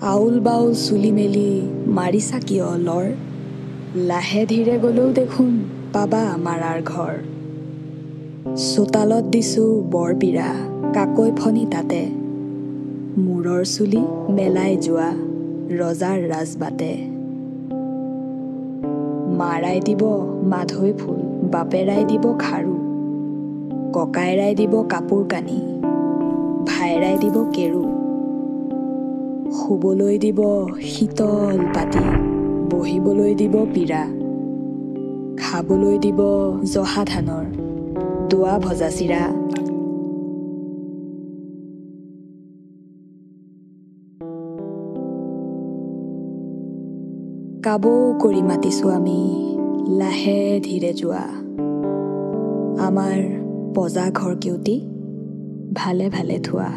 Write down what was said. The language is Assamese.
আউল বাউল চুলি মেলি মাৰিছা কিয় লৰ লাহে ধীৰে গলেও দেখোন পাবা মাৰাৰ ঘৰ চোতালত দিছো বৰপীৰা কাকৈ ফণি তাতে মূৰৰ চুলি মেলাই যোৱা ৰজাৰ ৰাজবাটে মাৰাই দিব মাধৈ ফুল বাপেৰাই দিব খাৰু ককাইৰাই দিব কাপোৰ কানি ভাইৰাই দিব কেৰু শুবলৈ দিব শীতল পাতি বহিবলৈ দিব পীৰা খাবলৈ দিব জহা ধানৰ দোৱা ভজা চিৰা কাবৌ কৰি মাতিছো আমি লাহে ধীৰে যোৱা আমাৰ পজা ঘৰ কেউটি ভালে ভালে থোৱা